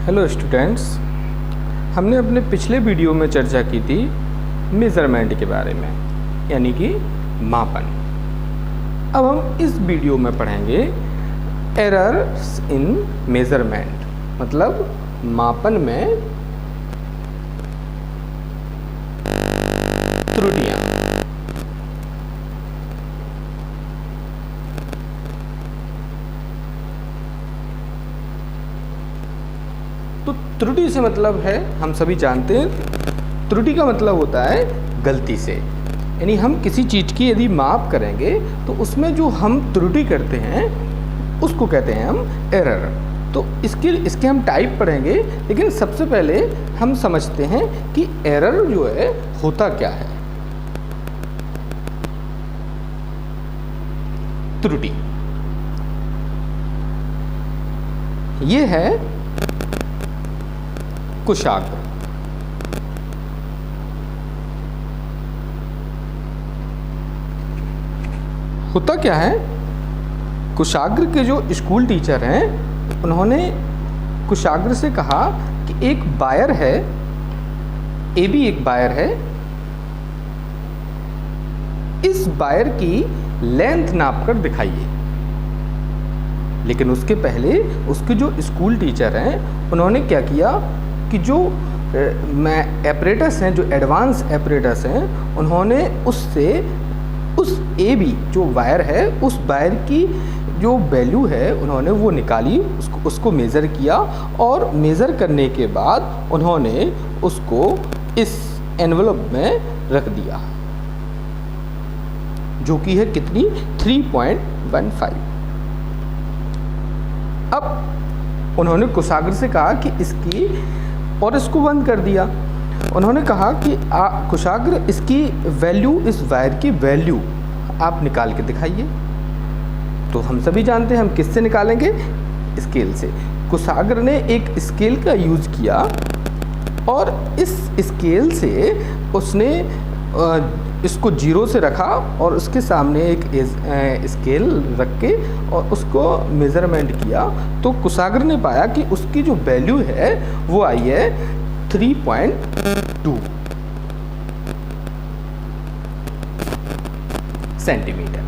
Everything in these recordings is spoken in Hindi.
हेलो स्टूडेंट्स, हमने अपने पिछले वीडियो में चर्चा की थी मेज़रमेंट के बारे में, यानी कि मापन। अब हम इस वीडियो में पढ़ेंगे एरर्स इन मेज़रमेंट, मतलब मापन में त्रुटियाँ। तो त्रुटि से मतलब है, हम सभी जानते हैं, त्रुटि का मतलब होता है गलती से। यानी हम किसी चीज़ की यदि माप करेंगे तो उसमें जो हम त्रुटि करते हैं उसको कहते हैं हम एरर। तो इसके हम टाइप पढ़ेंगे, लेकिन सबसे पहले हम समझते हैं कि एरर जो है होता क्या है। त्रुटि ये है कुशाग्र। होता क्या है, कुशाग्र के जो स्कूल टीचर हैं उन्होंने कुशाग्र से कहा कि एक बायर है, ए बी एक बायर है, इस बायर की लेंथ नापकर दिखाइए। लेकिन उसके पहले उसके जो स्कूल टीचर हैं उन्होंने क्या किया कि जो एपरेटस हैं, जो एडवांस एपरेटस हैं, उन्होंने उससे उस ए बी जो वायर है उस वायर की जो वैल्यू है उन्होंने वो निकाली, उसको मेज़र किया, और मेज़र करने के बाद उन्होंने उसको इस एनवलप में रख दिया, जो कि है कितनी 3.15। अब उन्होंने कुशाग्र से कहा कि इसकी, और इसको बंद कर दिया। उन्होंने कहा कि कुशाग्र इसकी वैल्यू, इस वायर की वैल्यू आप निकाल के दिखाइए। तो हम सभी जानते हैं हम किससे निकालेंगे, स्केल से। कुशाग्र ने एक स्केल का यूज़ किया और इस स्केल से उसने इसको 0 से रखा और उसके सामने एक स्केल रख के और उसको मेज़रमेंट किया। तो कुशाग्र ने पाया कि उसकी जो वैल्यू है वो आई है 3.2 सेंटीमीटर।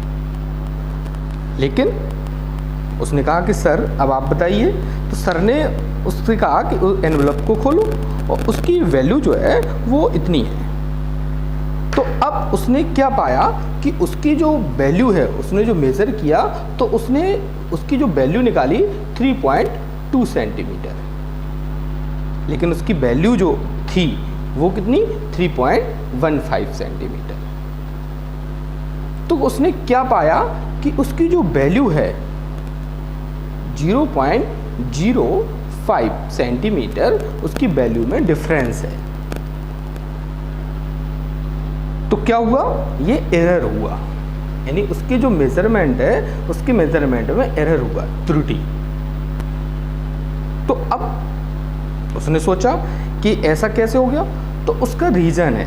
लेकिन उसने कहा कि सर अब आप बताइए। तो सर ने उससे कहा कि एनवलप को खोलो और उसकी वैल्यू जो है वो इतनी है। तो अब उसने क्या पाया कि उसकी जो वैल्यू है, उसने जो मेज़र किया तो उसने उसकी जो वैल्यू निकाली 3.2 सेंटीमीटर, लेकिन उसकी वैल्यू जो थी वो कितनी 3.15 सेंटीमीटर। तो उसने क्या पाया कि उसकी जो वैल्यू है 0.05 सेंटीमीटर, उसकी वैल्यू में डिफरेंस है। तो क्या हुआ, ये एरर हुआ, यानी उसके जो मेज़रमेंट है उसके मेज़रमेंट में एरर हुआ, त्रुटि। तो अब उसने सोचा कि ऐसा कैसे हो गया। तो उसका रीज़न है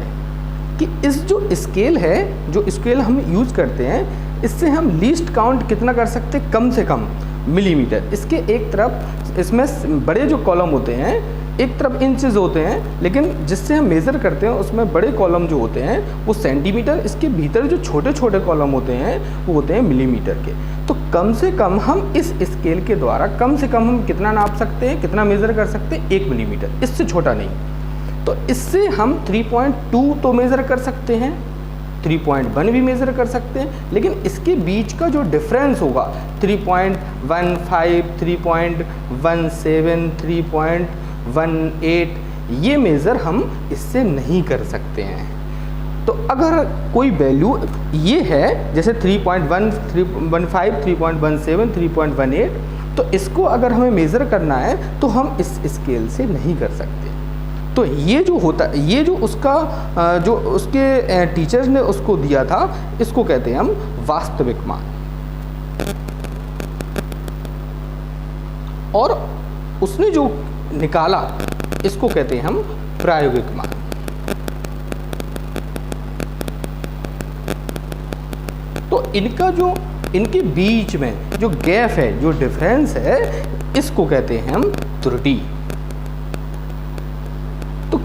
कि इस जो स्केल है, जो स्केल हम यूज़ करते हैं, इससे हम लीस्ट काउंट कितना कर सकते हैं, कम से कम मिलीमीटर। इसके एक तरफ इसमें बड़े जो कॉलम होते हैं, एक तरफ इंचेस होते हैं, लेकिन जिससे हम मेज़र करते हैं उसमें बड़े कॉलम जो होते हैं वो सेंटीमीटर, इसके भीतर जो छोटे छोटे कॉलम होते हैं वो होते हैं मिलीमीटर के। तो कम से कम हम इस स्केल के द्वारा कम से कम हम कितना नाप सकते हैं, कितना मेज़र कर सकते हैं, 1 मिलीमीटर, इससे छोटा नहीं। तो इससे हम 3.2 तो मेज़र कर सकते हैं, 3.1 भी मेज़र कर सकते हैं, लेकिन इसके बीच का जो डिफरेंस होगा 3.15, 3.17, 3.18, ये मेज़र हम इससे नहीं कर सकते हैं। तो अगर कोई वैल्यू ये है, जैसे 3.1, 3.15, 3.17, 3.18, तो इसको अगर हमें मेज़र करना है तो हम इस स्केल से नहीं कर सकते। तो ये जो होता है, ये जो उसका जो उसके टीचर्स ने उसको दिया था, इसको कहते हैं हम वास्तविक मान। और उसने जो निकाला इसको कहते हैं हम प्रायोगिक मान। तो इनके बीच में जो गैप है, जो डिफरेंस है, इसको कहते हैं हम त्रुटि।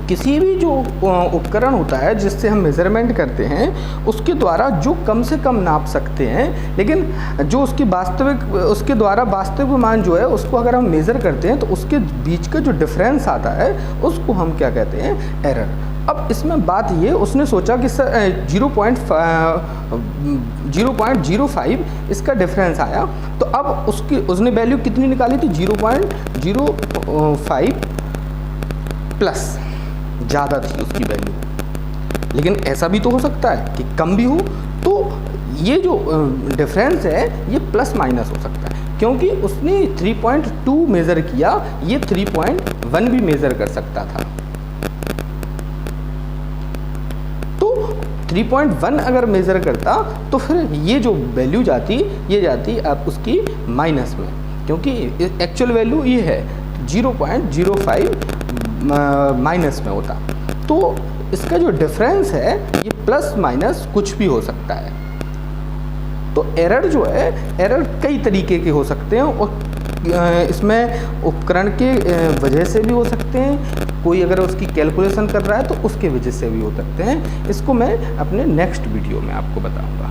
किसी भी जो उपकरण होता है जिससे हम मेज़रमेंट करते हैं उसके द्वारा जो कम से कम नाप सकते हैं, लेकिन जो उसकी उसके द्वारा वास्तविक मान जो है उसको अगर हम मेज़र करते हैं तो उसके बीच का जो डिफरेंस आता है उसको हम क्या कहते हैं, एरर। अब इसमें बात ये, उसने सोचा कि सर 0.05 इसका डिफरेंस आया, तो अब उसने वैल्यू कितनी निकाली थी, 0.05 प्लस, ज़्यादा थी उसकी वैल्यू। लेकिन ऐसा भी तो हो सकता है कि कम भी हो, तो ये जो डिफरेंस है ये प्लस माइनस हो सकता है, क्योंकि उसने 3.2 मेज़र किया, ये 3.1 भी मेज़र कर सकता था। 3.1 अगर मेज़र करता तो फिर ये जो वैल्यू जाती, ये जाती अब उसकी माइनस में, क्योंकि एक्चुअल वैल्यू ये है 0.05 माइनस में होता। तो इसका जो डिफरेंस है ये प्लस माइनस कुछ भी हो सकता है। तो एरर जो है, एरर कई तरीके के हो सकते हैं और इसमें उपकरण के वजह से भी हो सकते हैं, कोई अगर उसकी कैलकुलेशन कर रहा है तो उसके वजह से भी हो सकते हैं। इसको मैं अपने नेक्स्ट वीडियो में आपको बताऊंगा।